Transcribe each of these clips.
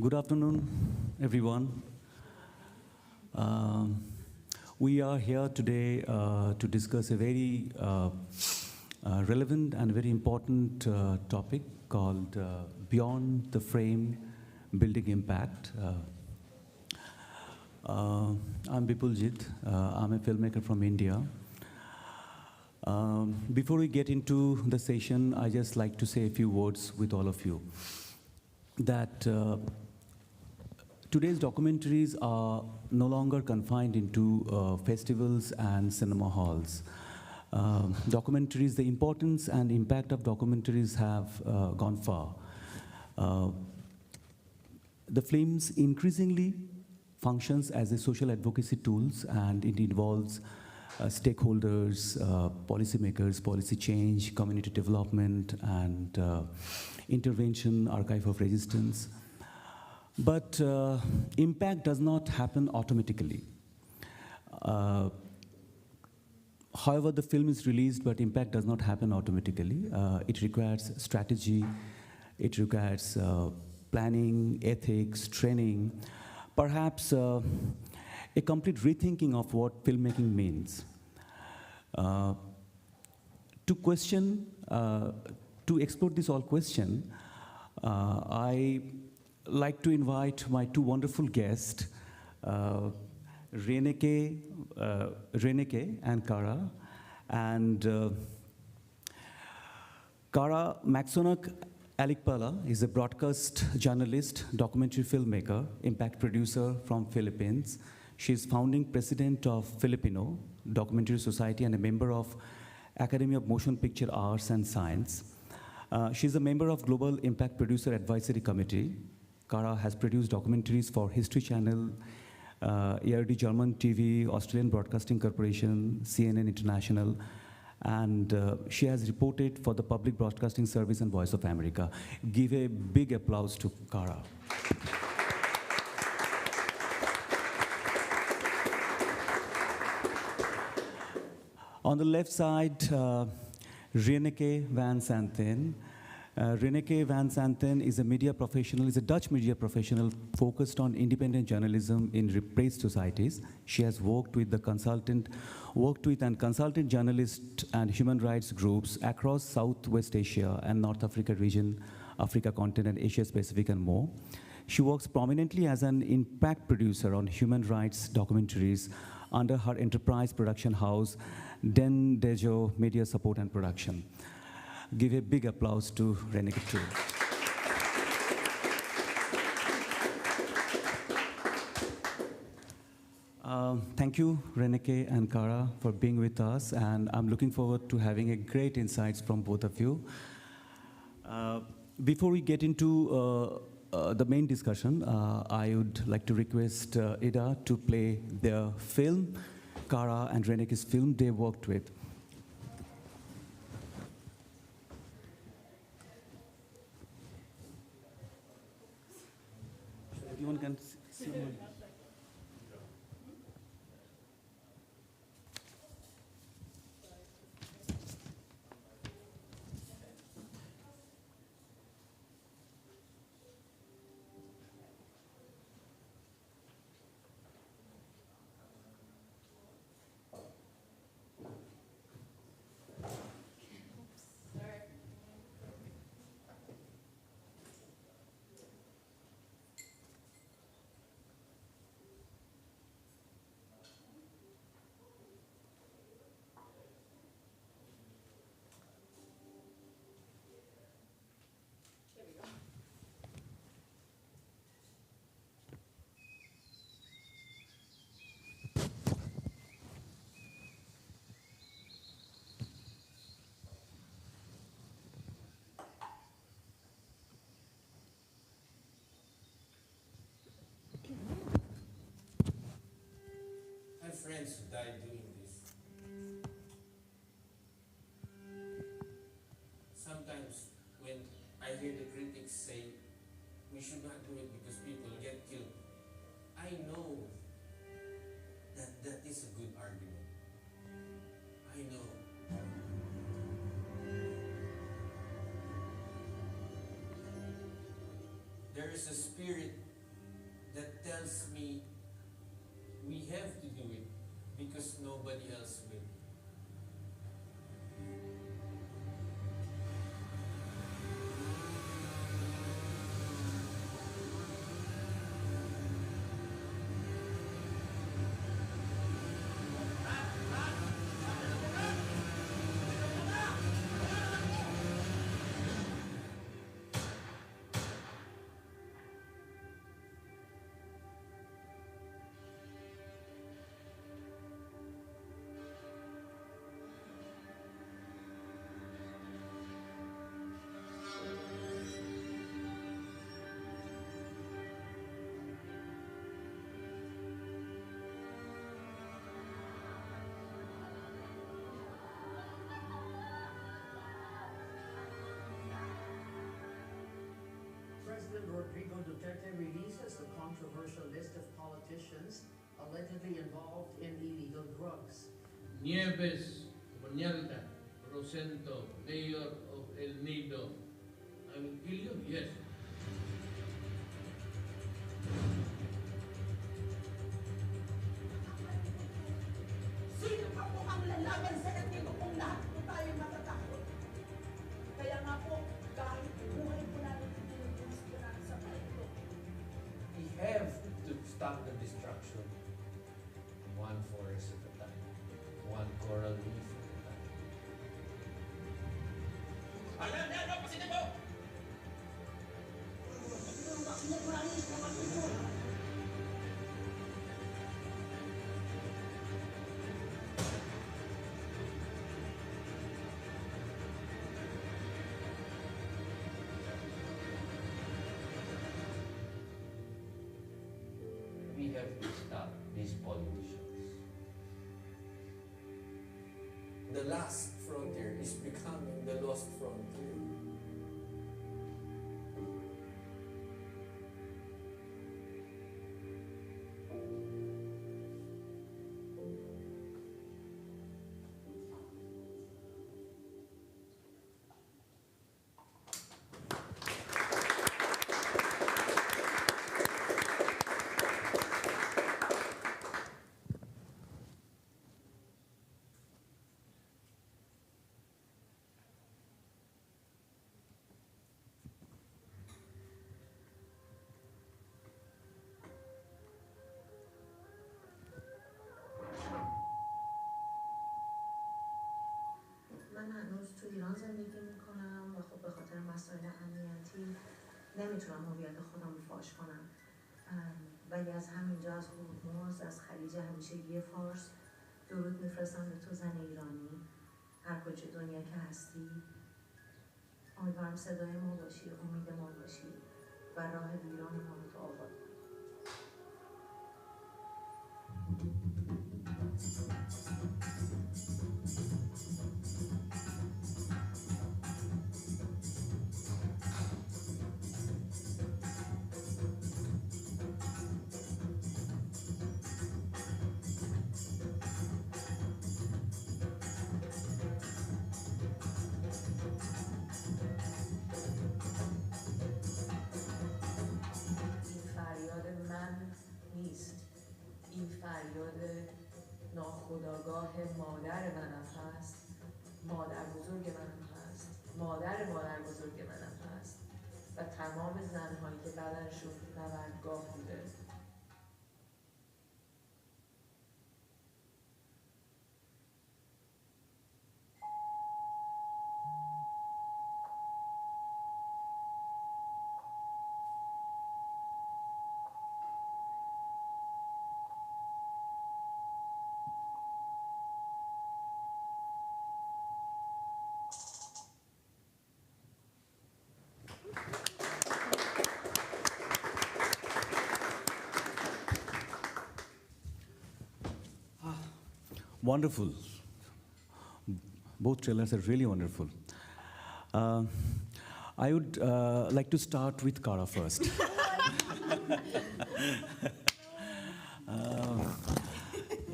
Good afternoon, everyone. We are here today to discuss a very relevant and very important topic called Beyond the Frame, Building Impact. I'm Bipuljit. I'm a filmmaker from India. Before we get into the session, I just like to say a few words with all of you. That today's documentaries are no longer confined into festivals and cinema halls. Documentaries, the importance and impact of documentaries have gone far. The films increasingly functions as a social advocacy tools, and it involves stakeholders, policymakers, policy change, community development, and intervention, archive of resistance. But impact does not happen automatically. However, the film is released, but impact does not happen automatically. It requires strategy, it requires planning, ethics, training, perhaps a complete rethinking of what filmmaking means. To explore this all question, I like to invite my two wonderful guests, Reneke and Kara. And Kara Maxonak Alikpala is a broadcast journalist, documentary filmmaker, impact producer from Philippines. She is founding president of Filipino Documentary Society and a member of Academy of Motion Picture Arts and Science. She's a member of Global Impact Producer Advisory Committee. Kara has produced documentaries for History Channel, ARD German TV, Australian Broadcasting Corporation, CNN International, and she has reported for the Public Broadcasting Service and Voice of America. Give a big applause to Kara. On the left side, Reneke van Santen. Reneke van Santen is a media professional, is a Dutch media professional focused on independent journalism in repressed societies. She has worked with and consulted journalists and human rights groups across Southwest Asia and North Africa region, Africa continent, Asia Pacific, and more. She works prominently as an impact producer on human rights documentaries under her enterprise production house, Den Dejo Media Support and Production. Give a big applause to Reneke too. Thank you, Reneke and Kara, for being with us, and I'm looking forward to having a great insights from both of you. Before we get into the main discussion, I would like to request Ida to play their film, Kara and Reneke's film they worked with. Everyone can see me. Friends who died doing this. should not do it because people get killed. I know that that is a good argument. I know. There is a spirit that tells me we have to do it because nobody else will. President Rodrigo Duterte releases the controversial list of politicians allegedly involved in illegal drugs. Nieves, Mañalta, Rosento, Mayor of El Nido. I will kill you? Yes. Sino pa po ang lalaban sa etiko kung lahat po tayo matatakot? Kaya nga po, kahit buhay po natin pinupulis po natin sa paito. We have to stop the destruction. One forest at a time. One coral reef at a time. We have to stop these politicians. The last frontier is becoming the lost frontier. من هنوز تو ایران زندگی میکنم و خب به خاطر مسائل امنیتی نمیتونم هویت خودم رو فاش کنم، ولی از همینجا از هرمز، از خلیج همیشگی فارس درود میفرستم به تو زن ایرانی، هر کجا دنیا که هستی. امیدوارم صدای ما باشی، امید ما باشی و راه ایران ما رو تو آباد. این فریاد ناخودآگاه مادر منم هست، مادر بزرگ منم هست، مادر بزرگ منم هست و تمام زنهایی که بدنشون نبردگاه بوده. Wonderful. Both trailers are really wonderful. I would like to start with Kara first.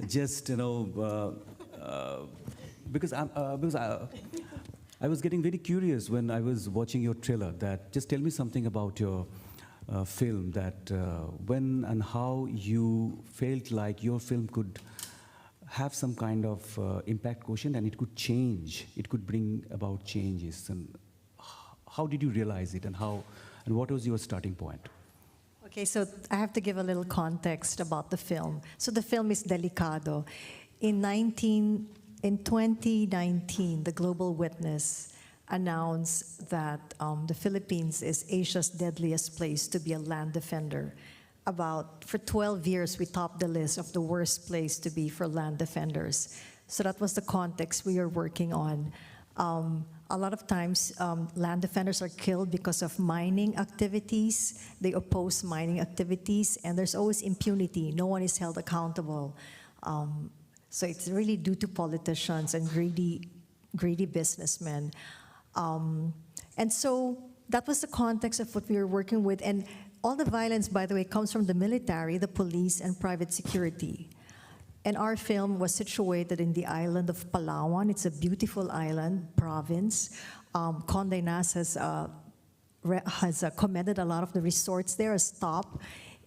Just, because I was getting very curious when I was watching your trailer, that just tell me something about your film, that when and how you felt like your film could have some kind of impact quotient and it could change, it could bring about changes. And how did you realize it, and what was your starting point? Okay, so I have to give a little context about the film. So the film is Delicado. In 2019, the Global Witness announced that the Philippines is Asia's deadliest place to be a land defender. For 12 years, we topped the list of the worst place to be for land defenders. So that was the context we are working on. A lot of times, land defenders are killed because of mining activities. They oppose mining activities, and there's always impunity. No one is held accountable. So it's really due to politicians and greedy businessmen. And so that was the context of what we were working with. And all the violence, by the way, comes from the military, the police, and private security. And our film was situated in the island of Palawan. It's a beautiful island, province. Condé Nast has commended a lot of the resorts there as top.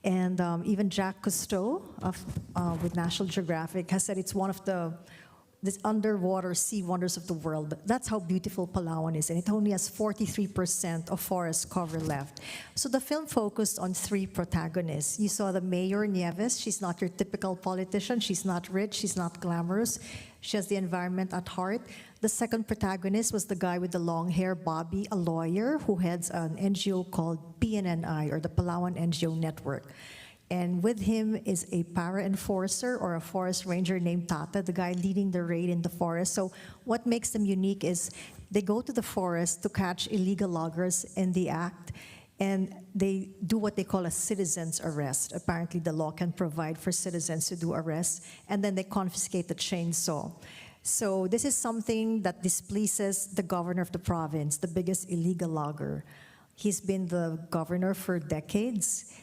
And even Jacques Cousteau with National Geographic has said it's one of this underwater sea wonders of the world. That's how beautiful Palawan is, and it only has 43% of forest cover left. So the film focused on 3 protagonists. You saw the Mayor Nieves. She's not your typical politician. She's not rich. She's not glamorous. She has the environment at heart. The second protagonist was the guy with the long hair, Bobby, a lawyer who heads an NGO called PNNI, or the Palawan NGO Network. And with him is a para-enforcer or a forest ranger named Tata, the guy leading the raid in the forest. So what makes them unique is they go to the forest to catch illegal loggers in the act, and they do what they call a citizen's arrest. Apparently the law can provide for citizens to do arrests, and then they confiscate the chainsaw. So this is something that displeases the governor of the province, the biggest illegal logger. He's been the governor for decades.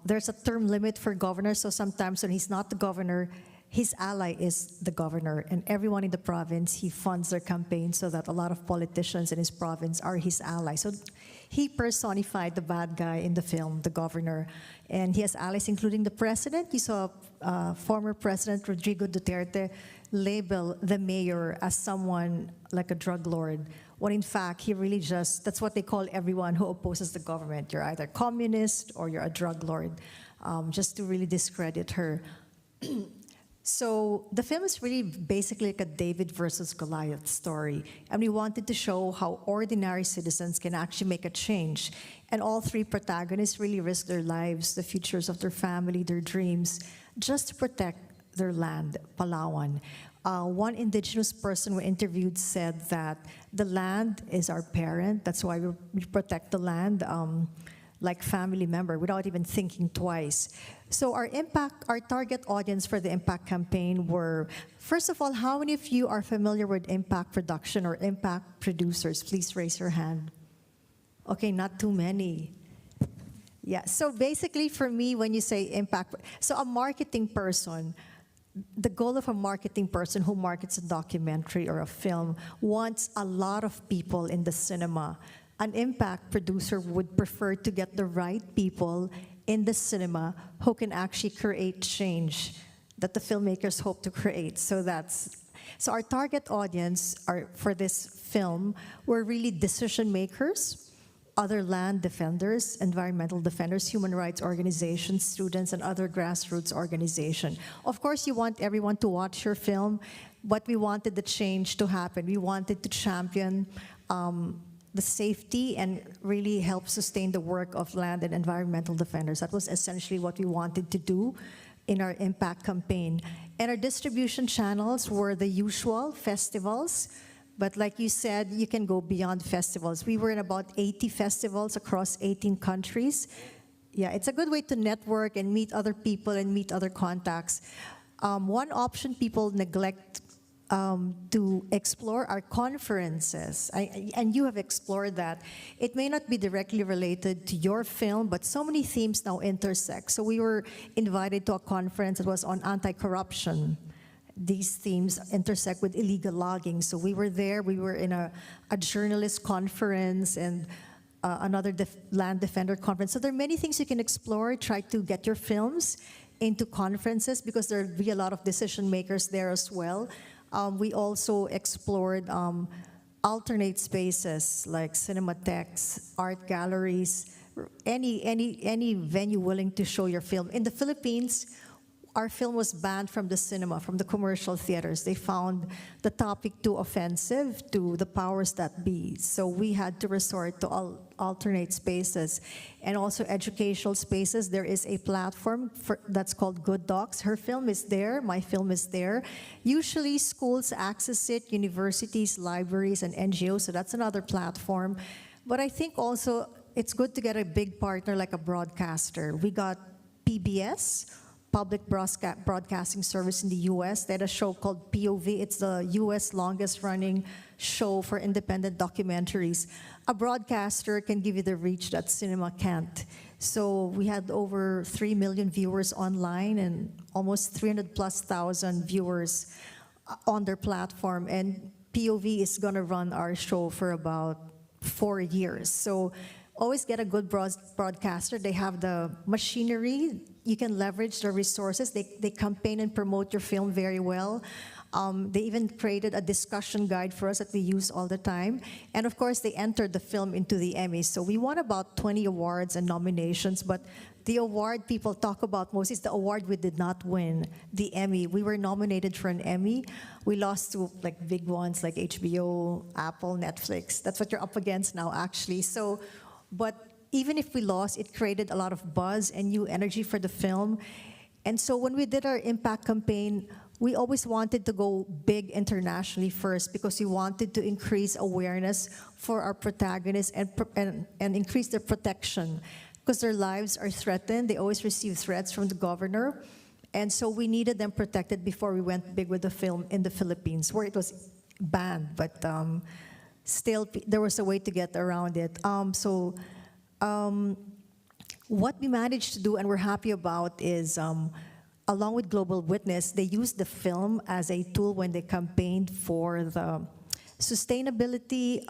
There's a term limit for governor, so sometimes when he's not the governor, his ally is the governor, and everyone in the province, he funds their campaign so that a lot of politicians in his province are his allies. So he personified the bad guy in the film, the governor, and he has allies including the president. You saw former President Rodrigo Duterte label the mayor as someone like a drug lord, when in fact, he really that's what they call everyone who opposes the government. You're either communist or you're a drug lord, just to really discredit her. So the film is really basically like a David versus Goliath story. And we wanted to show how ordinary citizens can actually make a change. And all 3 protagonists really risk their lives, the futures of their family, their dreams, just to protect their land, Palawan. One indigenous person we interviewed said that the land is our parent. That's why we protect the land like family member without even thinking twice. So our target audience for the impact campaign were, first of all, how many of you are familiar with impact production or impact producers? Please raise your hand. Okay, not too many. Yeah, so basically for me, when you say impact, so a marketing person, the goal of a marketing person who markets a documentary or a film wants a lot of people in the cinema. An impact producer would prefer to get the right people in the cinema who can actually create change that the filmmakers hope to create. So our target audience for this film were really decision makers, other land defenders, environmental defenders, human rights organizations, students, and other grassroots organizations. Of course, you want everyone to watch your film, but we wanted the change to happen. We wanted to champion the safety and really help sustain the work of land and environmental defenders. That was essentially what we wanted to do in our impact campaign. And our distribution channels were the usual festivals, but like you said, you can go beyond festivals. We were in about 80 festivals across 18 countries. Yeah, it's a good way to network and meet other people and meet other contacts. One option people neglect to explore our conferences. And you have explored that. It may not be directly related to your film, but so many themes now intersect. So we were invited to a conference that was on anti-corruption. These themes intersect with illegal logging. So we were there, we were in a journalist conference and another land defender conference. So there are many things you can explore. Try to get your films into conferences because there'll be a lot of decision makers there as well. We also explored alternate spaces like cinematheques, art galleries, any venue willing to show your film. In the Philippines, our film was banned from the cinema, from the commercial theaters. They found the topic too offensive to the powers that be. So we had to resort to alternate spaces and also educational spaces. There is a platform that's called Good Docs. Her film is there, my film is there. Usually schools access it, universities, libraries, and NGOs, so that's another platform. But I think also it's good to get a big partner like a broadcaster. We got PBS, Public Broadcasting Service in the US. They had a show called POV. It's the US longest running show for independent documentaries. A broadcaster can give you the reach that cinema can't. So we had over 3 million viewers online and almost 300,000+ viewers on their platform. And POV is gonna run our show for about 4 years. So always get a good broadcaster. They have the machinery. You can leverage their resources. They campaign and promote your film very well. They even created a discussion guide for us that we use all the time. And of course, they entered the film into the Emmys. So we won about 20 awards and nominations, but the award people talk about most is the award we did not win, the Emmy. We were nominated for an Emmy. We lost to like big ones like HBO, Apple, Netflix. That's what you're up against now, actually. So, but even if we lost, it created a lot of buzz and new energy for the film. And so when we did our impact campaign, we always wanted to go big internationally first because we wanted to increase awareness for our protagonists and increase their protection because their lives are threatened. They always receive threats from the governor. And so we needed them protected before we went big with the film in the Philippines, where it was banned, but still there was a way to get around it. What we managed to do and we're happy about is, along with Global Witness, they used the film as a tool when they campaigned for the Sustainability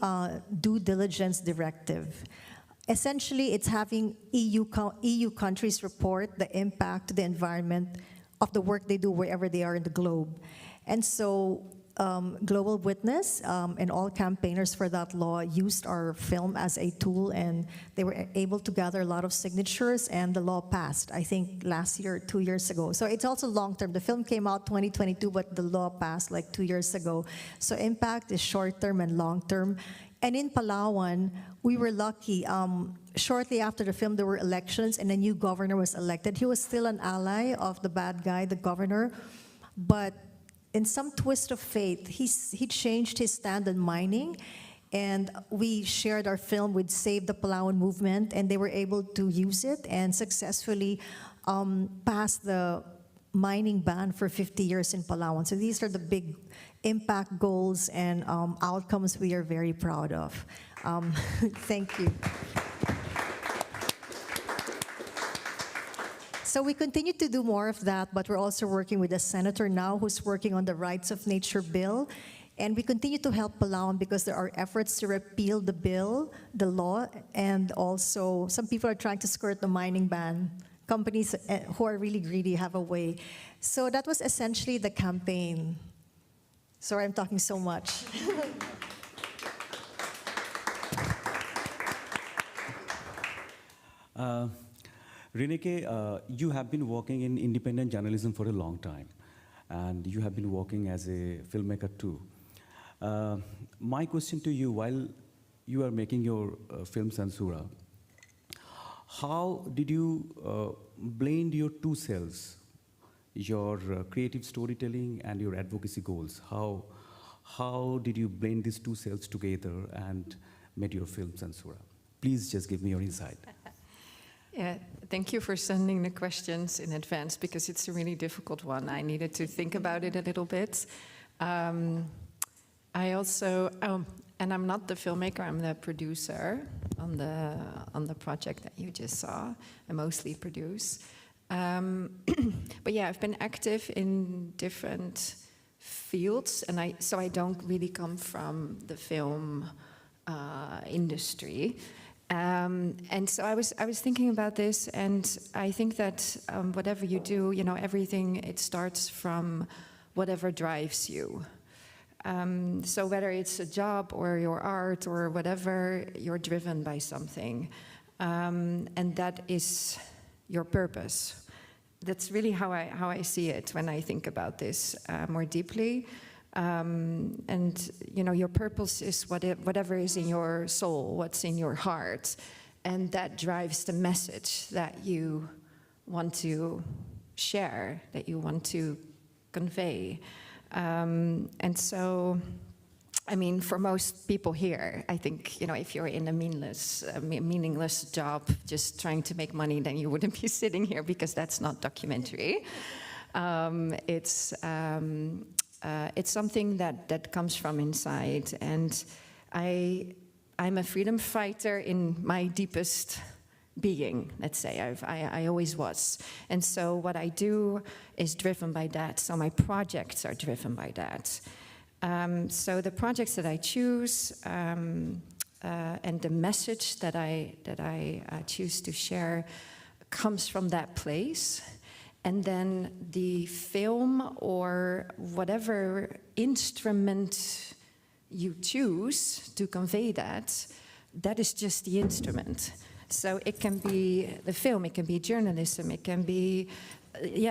Due Diligence Directive. Essentially, it's having EU countries report the impact to the environment of the work they do wherever they are in the globe. And so Global Witness and all campaigners for that law used our film as a tool, and they were able to gather a lot of signatures, and the law passed, I think, last year or 2 years ago. So it's also long-term. The film came out 2022, but the law passed like 2 years ago. So impact is short-term and long-term. And in Palawan, we were lucky. Shortly after the film, there were elections, and a new governor was elected. He was still an ally of the bad guy, the governor, but in some twist of fate, he changed his stand on mining, and we shared our film with Save the Palawan movement, and they were able to use it and successfully pass the mining ban for 50 years in Palawan. So these are the big impact goals and outcomes we are very proud of. Thank you. So we continue to do more of that, but we're also working with a senator now who's working on the Rights of Nature bill. And we continue to help Palawan because there are efforts to repeal the bill, the law, and also some people are trying to skirt the mining ban. Companies who are really greedy have a way. So that was essentially the campaign. Sorry, I'm talking so much. Reneke, you have been working in independent journalism for a long time, and you have been working as a filmmaker too. My question to you, while you are making your film Sansura, how did you blend your two selves, your creative storytelling and your advocacy goals? How did you blend these two selves together and made your film Sansura? Please just give me your insight. Yeah, thank you for sending the questions in advance because it's a really difficult one. I needed to think about it a little bit. I also, and I'm not the filmmaker, I'm the producer on the project that you just saw. I mostly produce. But yeah, I've been active in different fields, and so I don't really come from the film industry. And so I was thinking about this, and I think that whatever you do, you know, everything, it starts from whatever drives you. So whether it's a job or your art or whatever, you're driven by something. And that is your purpose. That's really how I see it when I think about this more deeply. And you know, your purpose is whatever is in your soul, what's in your heart, and that drives the message that you want to share, that you want to convey. And so, I mean, for most people here, I think, you know, if you're in a meaningless job, just trying to make money, then you wouldn't be sitting here, because that's not documentary. It's something that comes from inside, and I'm a freedom fighter in my deepest being, let's say. I always was. And so what I do is driven by that. So my projects are driven by that. So the projects that I choose and the message that I choose to share comes from that place. And then the film or whatever instrument you choose to convey that is just the instrument. So it can be the film, it can be journalism, it can be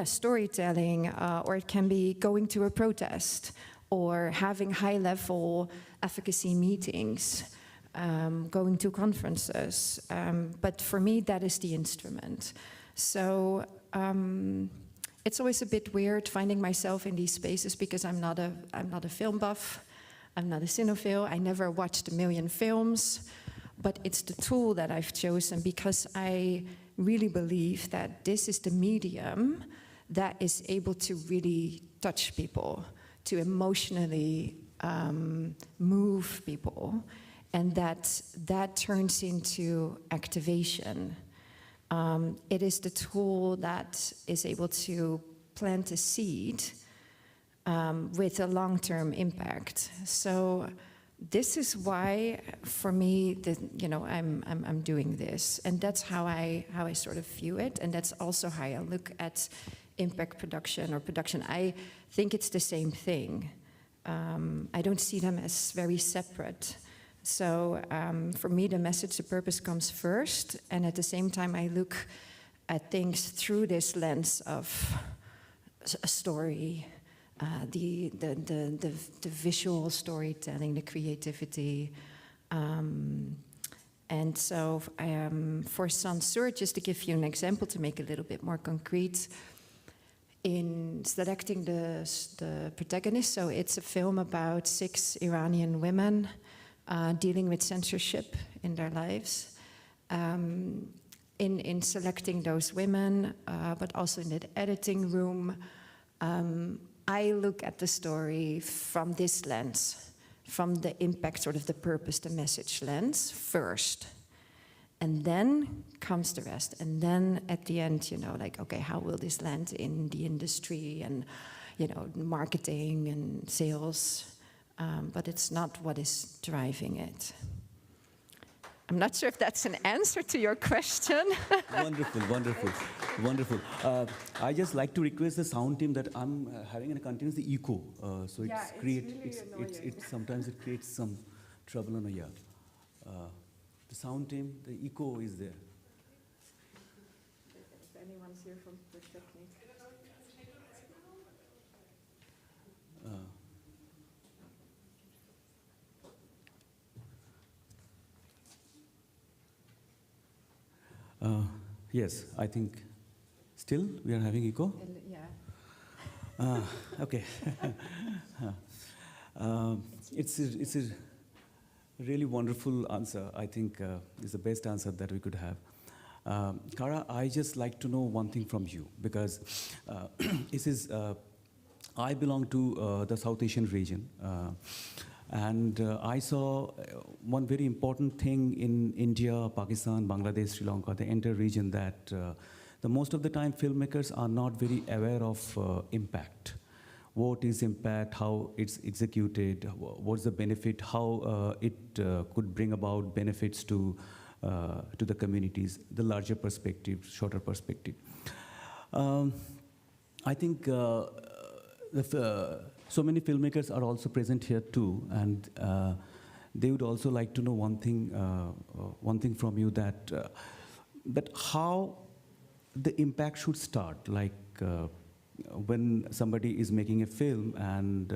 storytelling, or it can be going to a protest, or having high-level advocacy meetings, going to conferences. But for me, that is the instrument. So it's always a bit weird finding myself in these spaces, because I'm not a film buff, I'm not a cinephile, I never watched a million films, but it's the tool that I've chosen because I really believe that this is the medium that is able to really touch people, to emotionally move people, and that turns into activation. It is the tool that is able to plant a seed with a long-term impact. So this is why, for me, I'm doing this, and that's how I sort of view it, and that's also how I look at impact production or production. I think it's the same thing. I don't see them as very separate. So for me, the message, the purpose comes first, and at the same time, I look at things through this lens of a story, the visual storytelling, the creativity. And so for Sansur, just to give you an example to make it a little bit more concrete, in selecting the protagonist, so it's a film about 6 Iranian women dealing with censorship in their lives. In selecting those women, but also in the editing room, I look at the story from this lens, from the impact, sort of the purpose, the message lens first. And then comes the rest. And then at the end, okay, how will this land in the industry and, marketing and sales? But it's not what is driving it. I'm not sure if that's an answer to your question. Wonderful. I just like to request the sound team that I'm having a continuous echo, so sometimes it creates some trouble on a ear. The sound team, the echo is there. If anyone's here from the technique. Yes, I think still we are having echo? Yeah. Okay. It's a really wonderful answer. I think it's the best answer that we could have. Kara, I just like to know one thing from you, because this is I belong to the South Asian region. And I saw one very important thing in India, Pakistan, Bangladesh, Sri Lanka, the entire region, that the most of the time filmmakers are not very aware of impact. What is impact, how it's executed, what's the benefit, how it could bring about benefits to the communities, the larger perspective, shorter perspective. I think so many filmmakers are also present here too, and they would also like to know one thing from you, that how the impact should start, like when somebody is making a film, and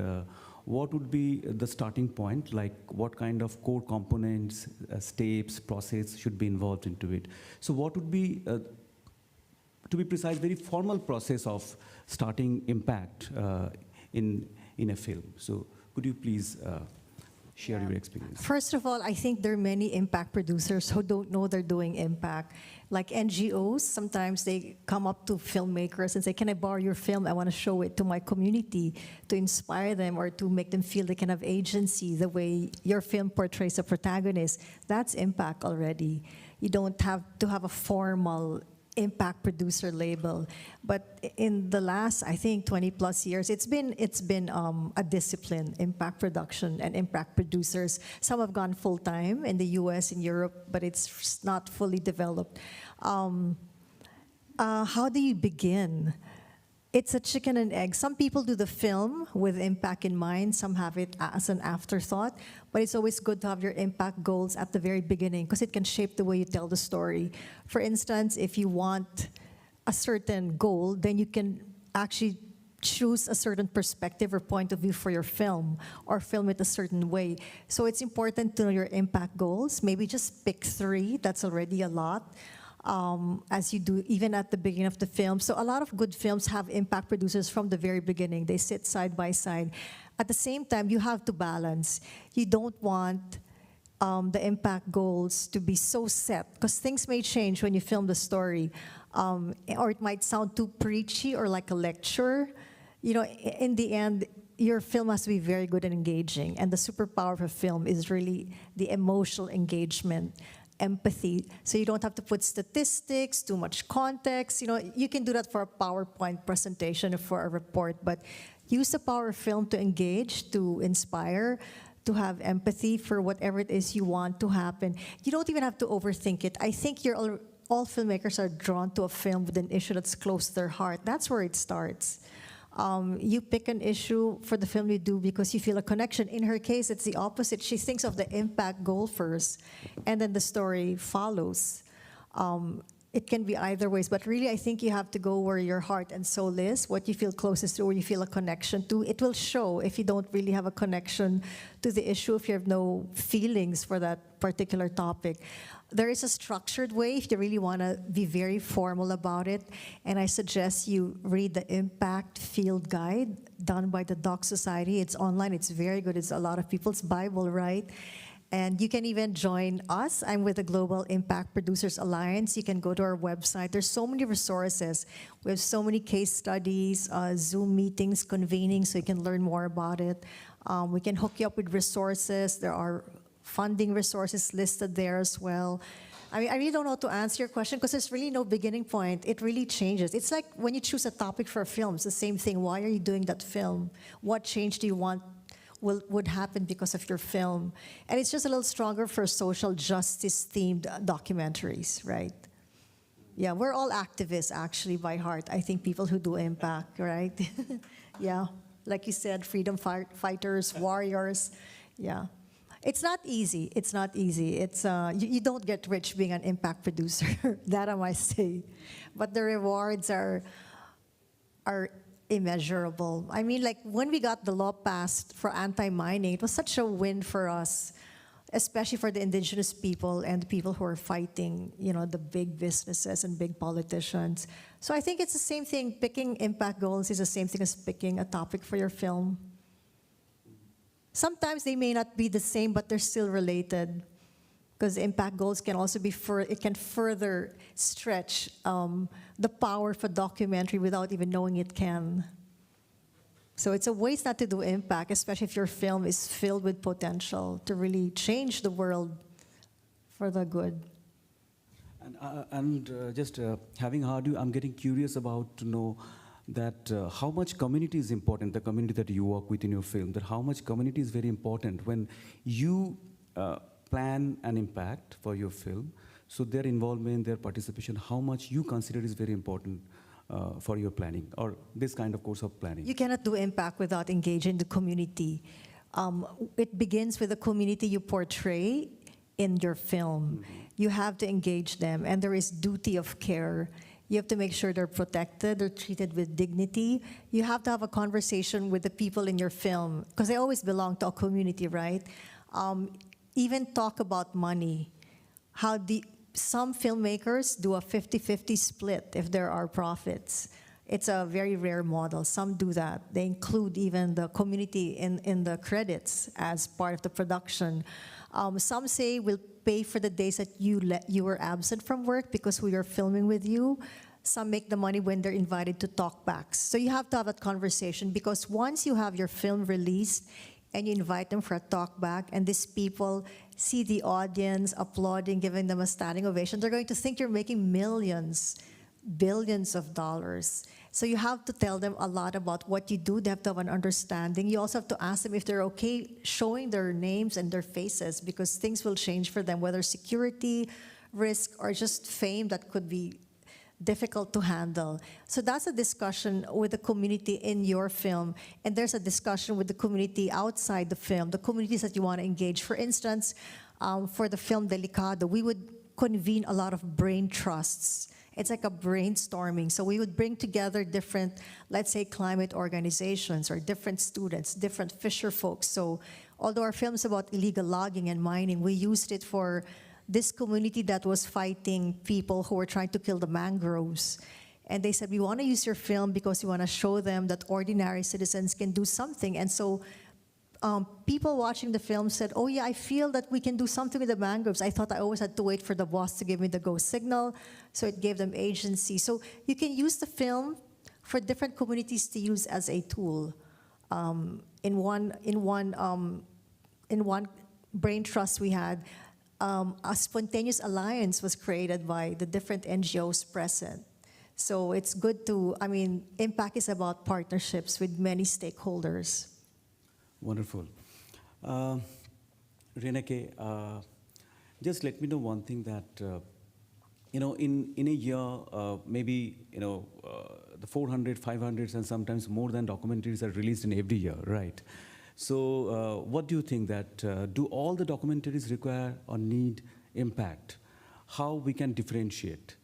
what would be the starting point, like what kind of core components, steps, process should be involved into it. So what would be, to be precise, very formal process of starting impact in a film. So could you please share your experience? First of all, I think there are many impact producers who don't know they're doing impact. Like NGOs, sometimes they come up to filmmakers and say, can I borrow your film? I want to show it to my community to inspire them or to make them feel they can have agency the way your film portrays a protagonist. That's impact already. You don't have to have a formal impact producer label, but in the last, I think, 20 plus years, it's been a discipline, impact production and impact producers. Some have gone full time in the US, in Europe, but it's not fully developed. How do you begin? It's a chicken and egg. Some people do the film with impact in mind. Some have it as an afterthought. But it's always good to have your impact goals at the very beginning because it can shape the way you tell the story. For instance, if you want a certain goal, then you can actually choose a certain perspective or point of view for your film or film it a certain way. So it's important to know your impact goals. Maybe just pick 3. That's already a lot. As you do even at the beginning of the film. So a lot of good films have impact producers from the very beginning. They sit side by side. At the same time, you have to balance. You don't want the impact goals to be so set, because things may change when you film the story, or it might sound too preachy or like a lecture. You know, in the end, your film has to be very good and engaging, and the superpower of a film is really the emotional engagement, empathy. So you don't have to put statistics, too much context. You know, you can do that for a PowerPoint presentation or for a report, but use the power of film to engage, to inspire, to have empathy for whatever it is you want to happen. You don't even have to overthink it. I think all filmmakers are drawn to a film with an issue that's close to their heart. That's where it starts. You pick an issue for the film you do because you feel a connection. In her case, it's the opposite. She thinks of the impact goal first, and then the story follows. It can be either ways, but really I think you have to go where your heart and soul is, what you feel closest to, where you feel a connection to. It will show if you don't really have a connection to the issue, if you have no feelings for that particular topic. There is a structured way if you really want to be very formal about it, and I suggest you read the Impact Field Guide done by the Doc Society. It's online, it's very good, it's a lot of people's Bible, right? And you can even join us. I'm with the Global Impact Producers Alliance. You can go to our website. There's so many resources. We have so many case studies, Zoom meetings, convening, so you can learn more about it. We can hook you up with resources. There are funding resources listed there as well. I mean, I really don't know how to answer your question because there's really no beginning point. It really changes. It's like when you choose a topic for a film, it's the same thing. Why are you doing that film? What change do you want would happen because of your film? And it's just a little stronger for social justice-themed documentaries, right? Yeah, we're all activists, actually, by heart. I think people who do impact, right? Yeah, like you said, freedom fighters, warriors, yeah. It's not easy. It's not easy. It's you don't get rich being an impact producer. That I must say, but the rewards are immeasurable. I mean, like when we got the law passed for anti-mining, it was such a win for us, especially for the indigenous people and the people who are fighting, you know, the big businesses and big politicians. So I think it's the same thing. Picking impact goals is the same thing as picking a topic for your film. Sometimes they may not be the same, but they're still related, because impact goals can also be it can further stretch the power of a documentary without even knowing it can. So it's a waste not to do impact, especially if your film is filled with potential to really change the world for the good. And just having heard you, I'm getting curious about to know that how much community is important, the community that you work with in your film, that how much community is very important when you plan an impact for your film. So their involvement, their participation, how much you consider is very important for your planning or this kind of course of planning. You cannot do impact without engaging the community. It begins with the community you portray in your film. You have to engage them, and there is duty of care. You have to make sure they're protected, they're treated with dignity. You have to have a conversation with the people in your film, because they always belong to a community, right? Even talk about money. Some filmmakers do a 50-50 split if there are profits. It's a very rare model. Some do that. They include even the community in the credits as part of the production. Some say we'll pay for the days that you were absent from work because we are filming with you. Some make the money when they're invited to talkbacks. So you have to have that conversation, because once you have your film released and you invite them for a talkback, and these people see the audience applauding, giving them a standing ovation, they're going to think you're making millions, billions of dollars. So you have to tell them a lot about what you do. They have to have an understanding. You also have to ask them if they're okay showing their names and their faces, because things will change for them, whether security, risk, or just fame that could be difficult to handle. So that's a discussion with the community in your film, and there's a discussion with the community outside the film, the communities that you want to engage. For instance, for the film Delicado, we would convene a lot of brain trusts. It's like a brainstorming. So we would bring together different, let's say, climate organizations or different students, different fisher folks. So although our film is about illegal logging and mining, we used it for this community that was fighting people who were trying to kill the mangroves. And they said, we want to use your film because we want to show them that ordinary citizens can do something. And so people watching the film said, oh yeah, I feel that we can do something with the mangroves. I thought I always had to wait for the boss to give me the go signal. So it gave them agency. So you can use the film for different communities to use as a tool. In one brain trust we had, a spontaneous alliance was created by the different NGOs present. So it's good to, impact is about partnerships with many stakeholders. Wonderful. Reneke, just let me know one thing that, in a year, maybe, the 400, 500, and sometimes more than documentaries are released in every year, right? So what do you think that, do all the documentaries require or need impact? How we can differentiate?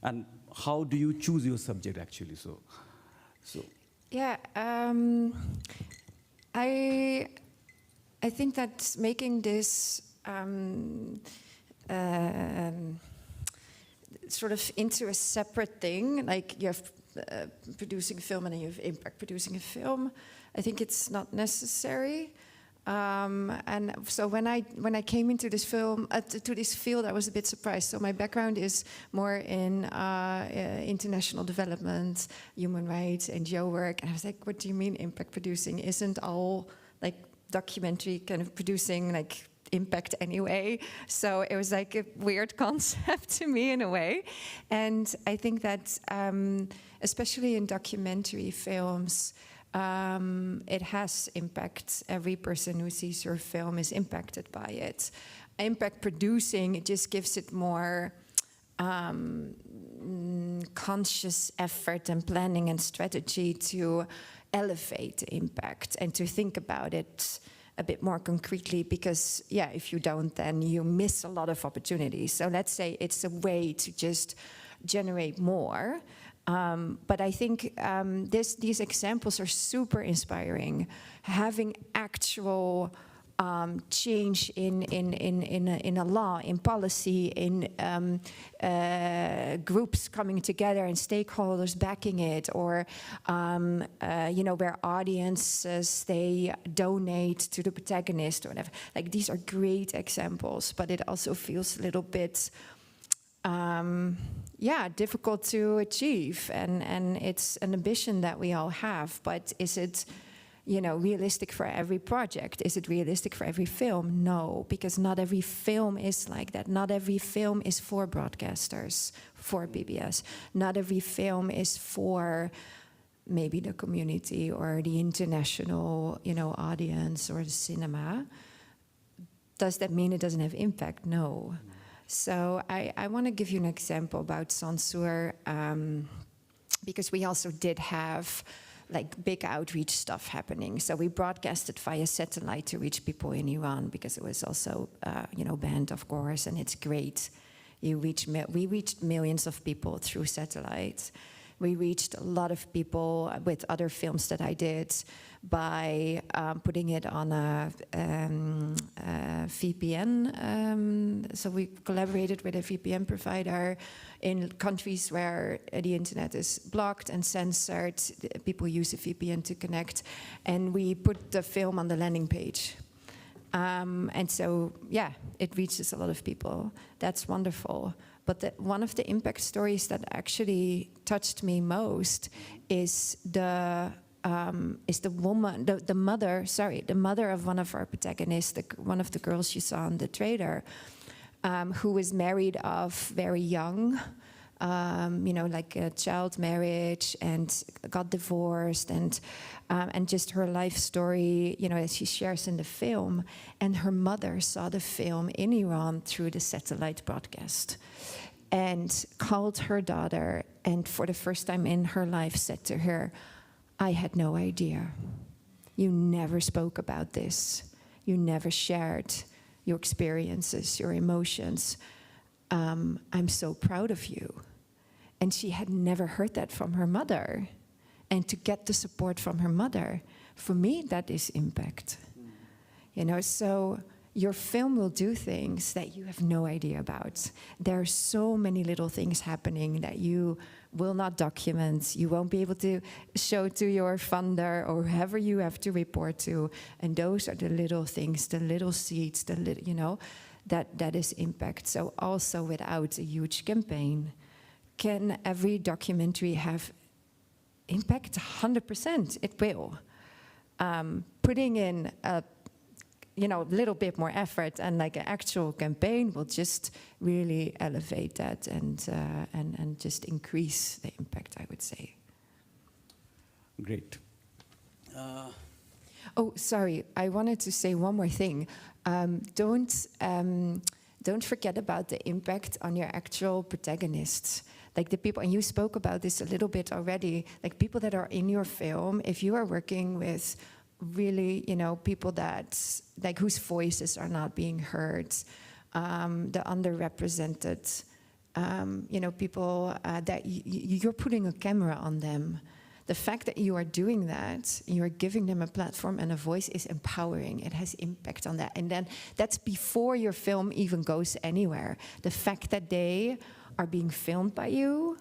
And how do you choose your subject, actually? So. Yeah, I think that making this sort of into a separate thing, like you have producing a film and then you have impact producing a film, I think it's not necessary. And so when I came into this film, to this field, I was a bit surprised. So my background is more in international development, human rights, NGO work. And I was like, what do you mean impact producing? Isn't all like documentary kind of producing like impact anyway? So it was like a weird concept to me in a way. And I think that especially in documentary films, it has impact. Every person who sees your film is impacted by it. Impact producing, it just gives it more conscious effort and planning and strategy to elevate the impact and to think about it a bit more concretely, because if you don't, then you miss a lot of opportunities. So let's say it's a way to just generate more. But I think these examples are super inspiring. Having actual change in a law, in policy, in groups coming together and stakeholders backing it, or where audiences they donate to the protagonist or whatever. Like these are great examples, but it also feels a little bit yeah, difficult to achieve, and it's an ambition that we all have. But is it, you know, realistic for every project? Is it realistic for every film? No, because not every film is like that. Not every film is for broadcasters, for PBS. Not every film is for maybe the community or the international, you know, audience or the cinema. Does that mean it doesn't have impact? No. So I want to give you an example about Sansur, because we also did have like big outreach stuff happening. So we broadcasted via satellite to reach people in Iran, because it was also, you know, banned, of course, and it's great. We reached millions of people through satellite. We reached a lot of people with other films that I did by putting it on a VPN. So we collaborated with a VPN provider in countries where the internet is blocked and censored. People use a VPN to connect, and we put the film on the landing page. And so, yeah, it reaches a lot of people. That's wonderful. But one of the impact stories that actually touched me most is the woman, the mother of one of our protagonists, one of the girls you saw in the trailer, who was married off very young, you know, like a child marriage, and got divorced, and just her life story, you know, as she shares in the film. And her mother saw the film in Iran through the satellite broadcast, and called her daughter, and for the first time in her life said to her, "I had no idea. You never spoke about this. You never shared your experiences, your emotions. I'm so proud of you." And she had never heard that from her mother. And to get the support from her mother, for me, that is impact. You know, so your film will do things that you have no idea about. There are so many little things happening that you will not document. You won't be able to show to your funder or whoever you have to report to. And those are the little things, the little seeds, the little, you know, that is impact. So also without a huge campaign, can every documentary have impact? 100%, it will. Putting in a little bit more effort and like an actual campaign will just really elevate that and just increase the impact, I would say. Great. Oh, sorry, I wanted to say one more thing. Don't forget about the impact on your actual protagonists. Like the people, and you spoke about this a little bit already, like people that are in your film, if you are working with really, you know, people that, like whose voices are not being heard, the underrepresented, you know, people that you're putting a camera on them. The fact that you are doing that, you are giving them a platform and a voice is empowering. It has impact on that. And then that's before your film even goes anywhere. The fact that they are being filmed by you,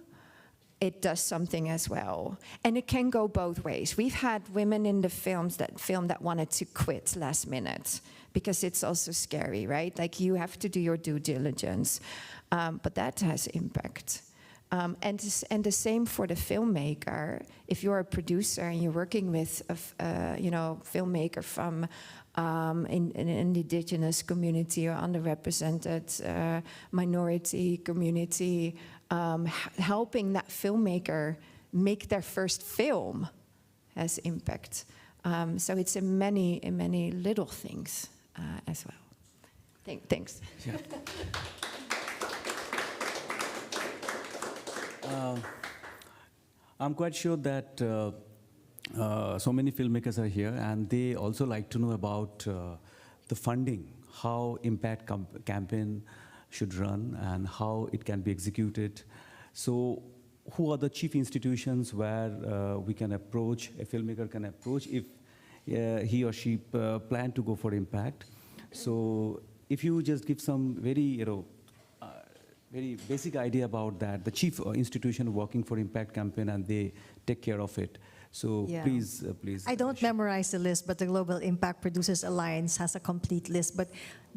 it does something as well. And it can go both ways. We've had women in the film that wanted to quit last minute because it's also scary, right? Like you have to do your due diligence, but that has impact. And the same for the filmmaker. If you're a producer and you're working with a filmmaker from an indigenous community or underrepresented minority community, helping that filmmaker make their first film has impact. So it's in many little things as well. Thanks. Yeah. I'm quite sure that so many filmmakers are here, and they also like to know about the funding, how impact campaign should run, and how it can be executed. So, who are the chief institutions where we can approach, a filmmaker can approach if he or she plan to go for impact? So, if you just give some very, very basic idea about that, the chief institution working for impact campaign, and they take care of it. So Yeah. please. I don't memorize the list, but the Global Impact Producers Alliance has a complete list. But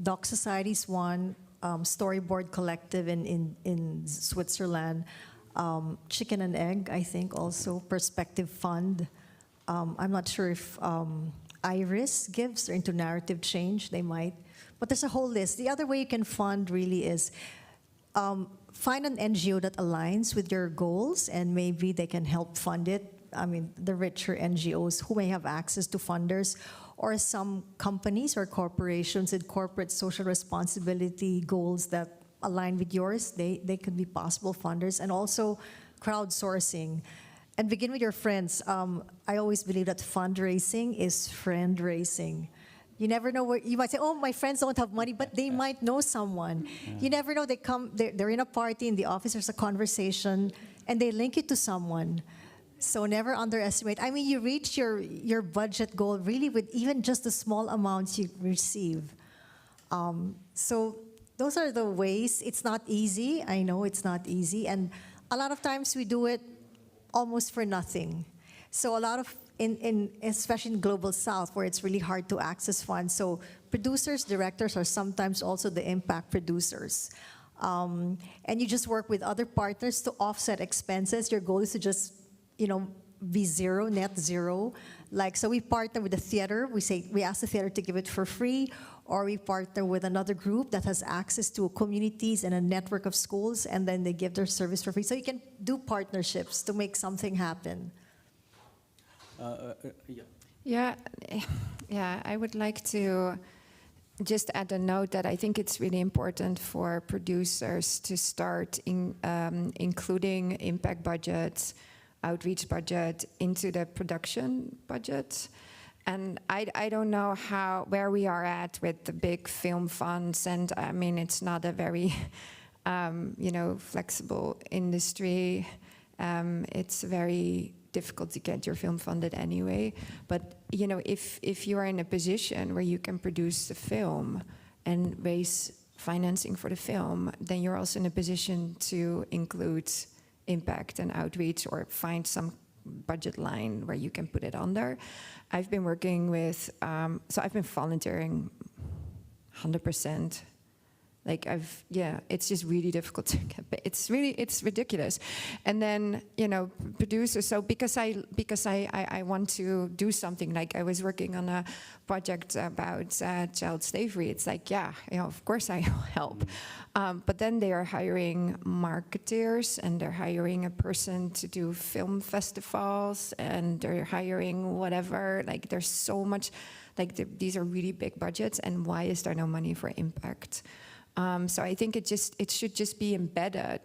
Doc Society's one, Storyboard Collective in Switzerland, Chicken and Egg, I think also, Perspective Fund. I'm not sure if Iris gives or into narrative change, they might. But there's a whole list. The other way you can fund really is find an NGO that aligns with your goals and maybe they can help fund it. I mean, the richer NGOs who may have access to funders, or some companies or corporations with corporate social responsibility goals that align with yours, they could be possible funders. And also crowdsourcing. And begin with your friends. I always believe that fundraising is friend raising. You never know where, you might say, oh, my friends don't have money, but they might know someone. You never know, they're in a party, in the office, there's a conversation, and they link you to someone. So never underestimate. I mean, you reach your budget goal really with even just the small amounts you receive. So those are the ways. It's not easy. I know it's not easy. And a lot of times we do it almost for nothing. So a lot of, especially in Global South, where it's really hard to access funds. So producers, directors are sometimes also the impact producers. And you just work with other partners to offset expenses. Your goal is to just, be zero, net zero. Like, so we partner with the theater. We ask the theater to give it for free, or we partner with another group that has access to communities and a network of schools, and then they give their service for free. So you can do partnerships to make something happen. Yeah, I would like to just add a note that I think it's really important for producers to start including impact budgets, outreach budget into the production budget. And I don't know where we are at with the big film funds, and I mean, it's not a very, flexible industry. It's very difficult to get your film funded anyway. But, if you are in a position where you can produce the film and raise financing for the film, then you're also in a position to include impact and outreach, or find some budget line where you can put it under. I've been working with, so I've been volunteering 100%. Like it's just really difficult to get paid. It's ridiculous. And then, producers, so because I want to do something, like I was working on a project about child slavery. It's like, of course I help. But then they are hiring marketeers, and they're hiring a person to do film festivals, and they're hiring whatever. Like, there's so much, these are really big budgets, and why is there no money for impact? So I think it should just be embedded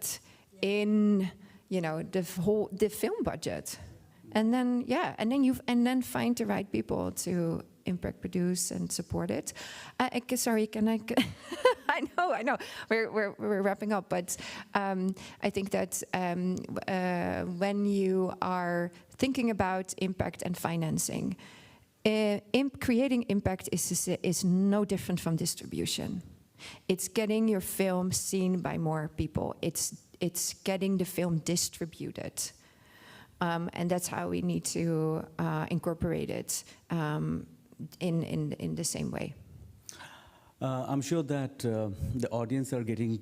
in, the film budget, and then find the right people to impact produce and support it. Sorry, can I? I know. We're wrapping up, but I think that when you are thinking about impact and financing, creating impact is no different from distribution. It's getting your film seen by more people. It's getting the film distributed. And that's how we need to incorporate it in the same way. I'm sure that the audience are getting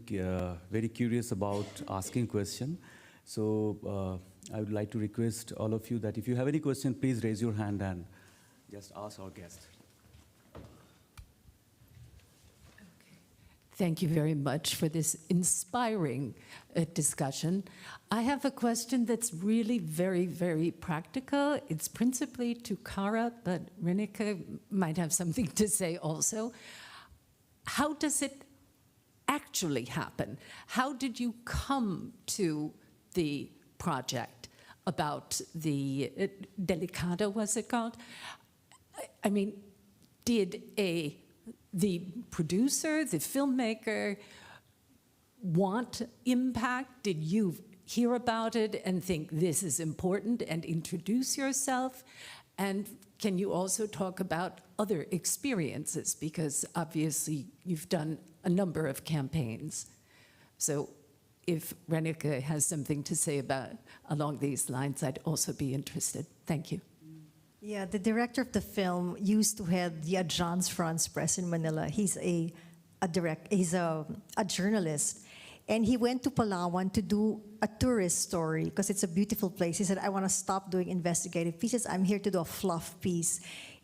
very curious about asking questions. So I would like to request all of you that if you have any question, please raise your hand and just ask our guest. Thank you very much for this inspiring discussion. I have a question that's really very, very practical. It's principally to Kara, but Renike might have something to say also. How does it actually happen? How did you come to the project about the Delicado, was it called? I mean, did the producer, the filmmaker, want impact? Did you hear about it and think this is important and introduce yourself? And can you also talk about other experiences? Because obviously you've done a number of campaigns. So if Renike has something to say along these lines, I'd also be interested. Thank you. Yeah, the director of the film used to head the Agence France Press in Manila. He's a he's a journalist. And he went to Palawan to do a tourist story because it's a beautiful place. He said, I want to stop doing investigative pieces. I'm here to do a fluff piece.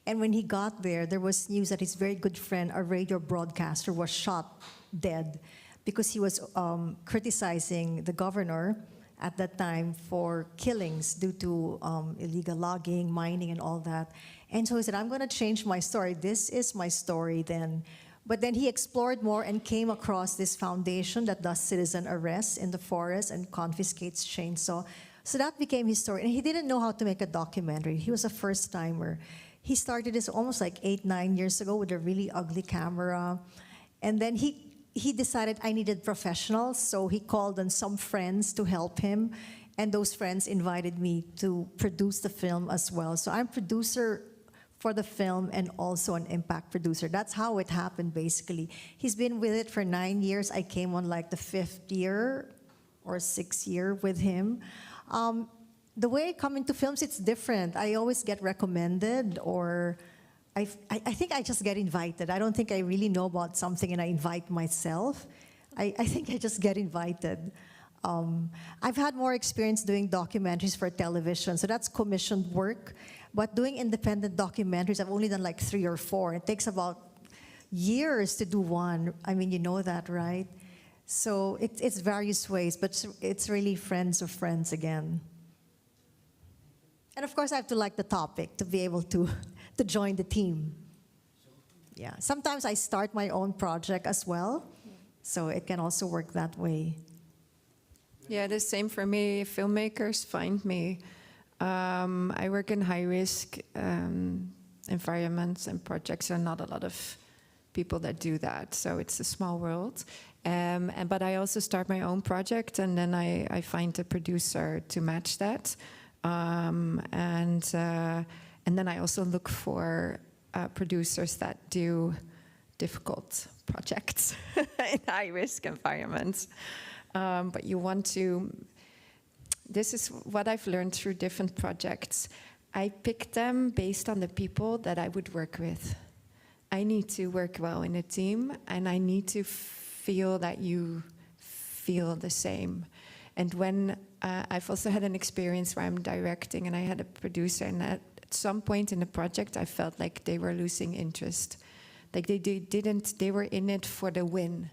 And when he got there, there was news that his very good friend, a radio broadcaster, was shot dead because he was criticizing the governor at that time for killings due to illegal logging, mining, and all that. And so he said, I'm going to change my story. This is my story then. But then he explored more and came across this foundation that does citizen arrests in the forest and confiscates chainsaw. So that became his story. And he didn't know how to make a documentary. He was a first-timer. He started this almost like 8, 9 years ago with a really ugly camera. And then he decided I needed professionals, so he called on some friends to help him. And those friends invited me to produce the film as well. So I'm producer for the film and also an impact producer. That's how it happened, basically. He's been with it for 9 years. I came on like the 5th year or 6th year with him. The way I come into films, it's different. I always get recommended, or I think I just get invited. I don't think I really know about something and I invite myself. I think I just get invited. I've had more experience doing documentaries for television, so that's commissioned work. But doing independent documentaries, I've only done like 3 or 4. It takes about years to do one. I mean, you know that, right? So it's various ways, but it's really friends of friends again. And of course, I have to like the topic to be able to join the team. Yeah, sometimes I start my own project as well, so it can also work that way. Yeah, the same for me. Filmmakers find me. I work in high-risk environments and projects. There are not a lot of people that do that, so it's a small world. But I also start my own project, and then I find a producer to match that. And then I also look for producers that do difficult projects in high-risk environments. But you want to, this is what I've learned through different projects. I pick them based on the people that I would work with. I need to work well in a team, and I need to feel that you feel the same. And when I've also had an experience where I'm directing and I had a producer, and at some point in the project I felt like they were losing interest. Like they were in it for the win,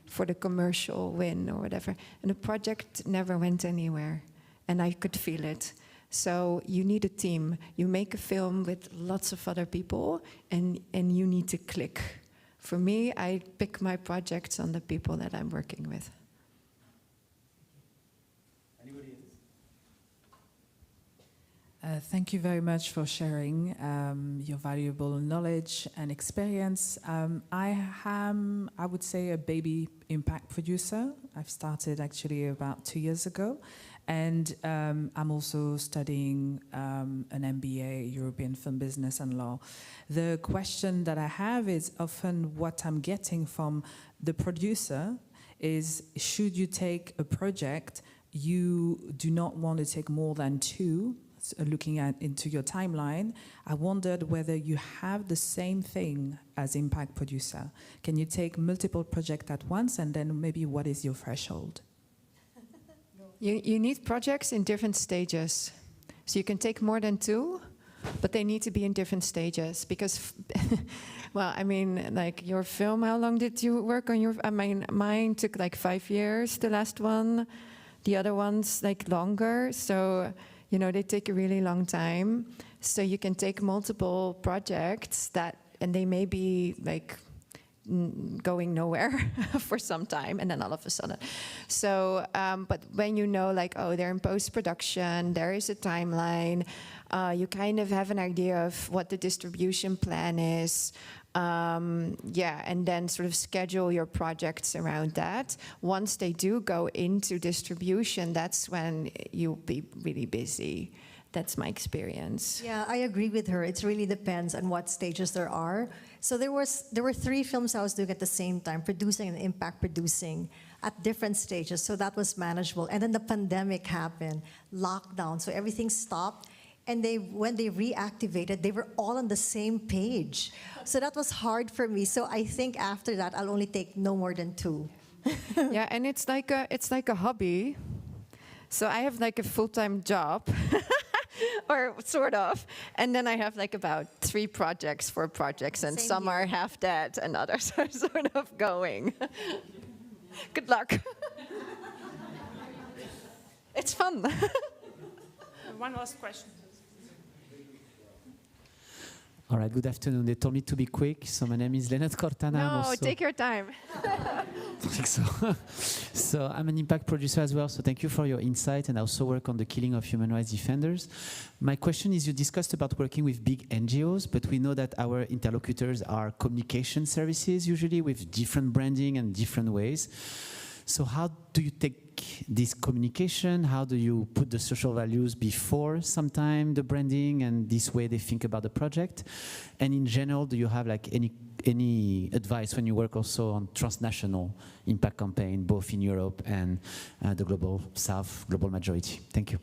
for the commercial win or whatever. And the project never went anywhere, and I could feel it. So you need a team. You make a film with lots of other people, and you need to click. For me, I pick my projects on the people that I'm working with. Thank you very much for sharing your valuable knowledge and experience. I am, I would say, a baby impact producer. I've started actually about 2 years ago. And I'm also studying an MBA, European Film Business and Law. The question that I have is often what I'm getting from the producer is, should you take a project, you do not want to take more than 2, looking into your timeline. I wondered whether you have the same thing as impact producer. Can you take multiple projects at once, and then maybe what is your threshold? You need projects in different stages. So you can take more than 2, but they need to be in different stages because, well, I mean, like your film, how long did you work on your, I mean, mine took like 5 years, the last one. The other ones like longer. So, you know, they take a really long time. So you can take multiple projects and they may be like going nowhere for some time, and then all of a sudden. So, but when you know, like, oh, they're in post-production, there is a timeline, you kind of have an idea of what the distribution plan is, yeah, and then sort of schedule your projects around that. Once they do go into distribution, that's when you'll be really busy. That's my experience. Yeah, I agree with her. It really depends on what stages there are. So there were 3 films I was doing at the same time, producing and impact producing at different stages. So that was manageable. And then the pandemic happened, lockdown, so everything stopped. And when they reactivated, they were all on the same page. So that was hard for me. So I think after that, I'll only take no more than 2. Yeah, and it's like a hobby. So I have like a full-time job, or sort of, and then I have like about 3 projects, 4 projects, and Same some here. are half dead, and others are sort of going. Good luck. It's fun. One last question. All right, good afternoon. They told me to be quick, so my name is Leonard Cortana. I'm No, also take your time. So I'm an impact producer as well, so thank you for your insight, and I also work on the killing of human rights defenders. My question is, you discussed about working with big NGOs, but we know that our interlocutors are communication services, usually with different branding and different ways. So how do you take this communication? How do you put the social values before sometime the branding, and this way they think about the project? And in general, do you have like any advice when you work also on transnational impact campaign, both in Europe and the global South, global majority? Thank you.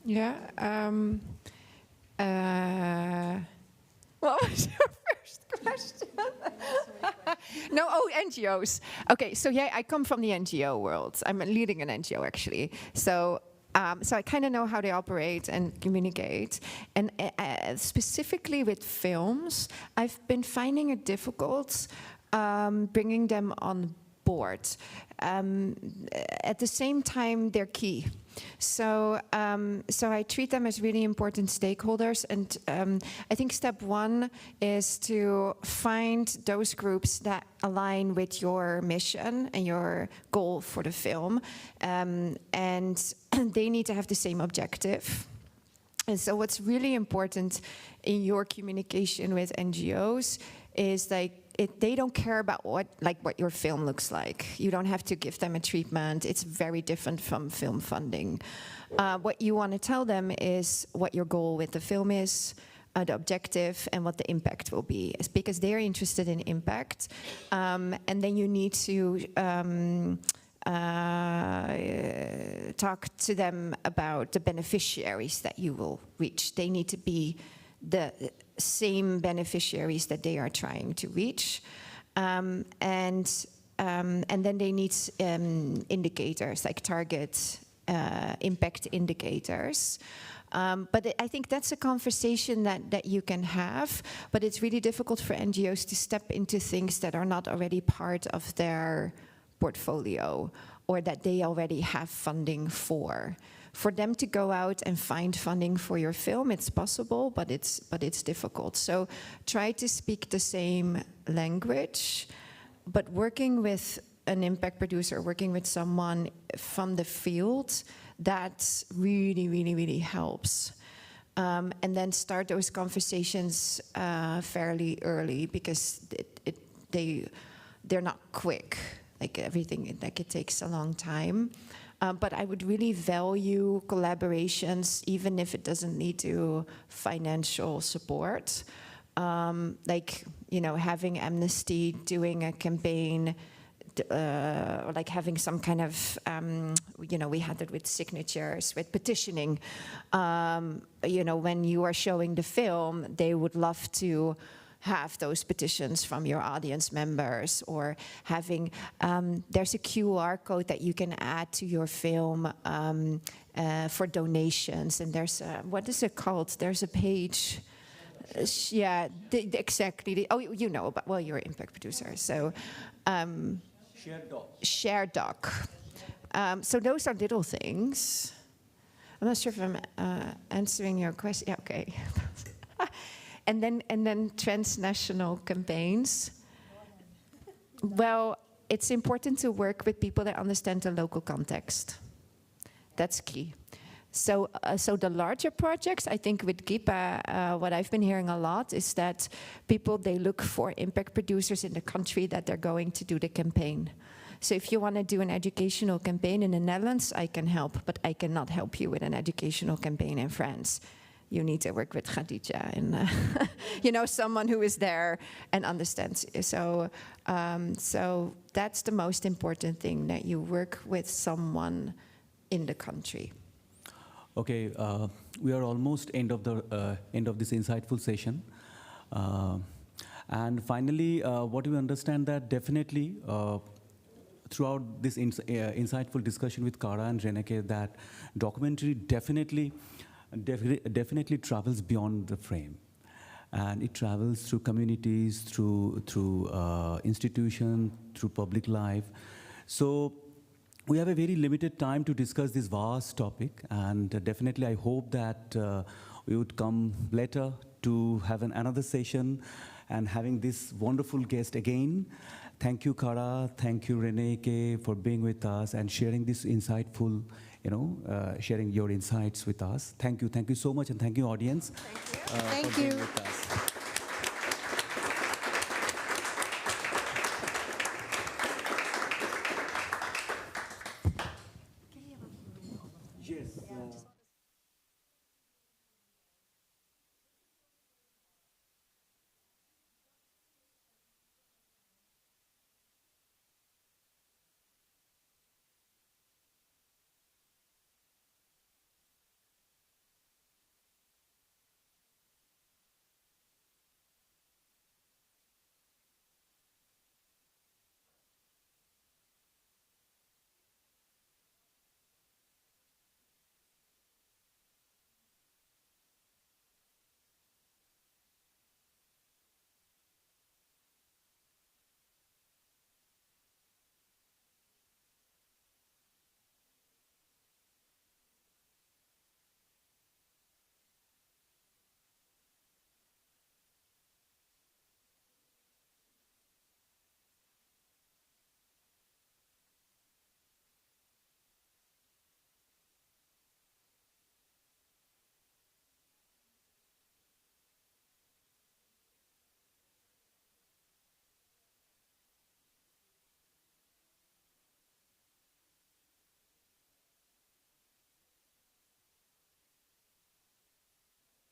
Yeah. What was your first question? No, NGOs. Okay, so yeah, I come from the NGO world. I'm leading an NGO actually. So I kind of know how they operate and communicate. And specifically with films, I've been finding it difficult bringing them on board. At the same time, they're key. So I treat them as really important stakeholders, and I think step 1 is to find those groups that align with your mission and your goal for the film, and they need to have the same objective. And so what's really important in your communication with NGOs is like, they don't care about what your film looks like. You don't have to give them a treatment. It's very different from film funding. What you want to tell them is what your goal with the film is, the objective, and what the impact will be. It's because they're interested in impact. And then you need to talk to them about the beneficiaries that you will reach. They need to be the same beneficiaries that they are trying to reach, and then they need indicators like target impact indicators. But I think that's a conversation that you can have, but it's really difficult for NGOs to step into things that are not already part of their portfolio or that they already have funding for. For them to go out and find funding for your film, it's possible, but it's difficult. So try to speak the same language, but working with an impact producer, working with someone from the field, that really, really, really helps. And then start those conversations fairly early, because they're not quick. Like everything, like it takes a long time. But I would really value collaborations, even if it doesn't lead to financial support. Like, having Amnesty doing a campaign, like having some kind of, we had it with signatures, with petitioning. When you are showing the film, they would love to have those petitions from your audience members, or having, there's a QR code that you can add to your film for donations, and there's what is it called? There's a page. Yeah, exactly. You know about, well, you're an impact producer, so. Share doc. So those are little things. I'm not sure if I'm answering your question. Yeah, okay. And then transnational campaigns. Well, it's important to work with people that understand the local context. That's key. So the larger projects, I think with GIPA, what I've been hearing a lot is that people, they look for impact producers in the country that they're going to do the campaign. So if you want to do an educational campaign in the Netherlands, I can help, but I cannot help you with an educational campaign in France. You need to work with Khadija and someone who is there and understands. So that's the most important thing, that you work with someone in the country. Okay, we are almost end of this insightful session. And finally, what we understand that definitely throughout this insightful discussion with Cara and Reneke, that documentary definitely travels beyond the frame. And it travels through communities, through institutions, through public life. So we have a very limited time to discuss this vast topic, and definitely I hope that we would come later to have another session and having this wonderful guest again. Thank you, Cara. Thank you, Reneke, for being with us and sharing this insightful, sharing your insights with us. Thank you so much, and thank you, audience, Thank for being you. with us.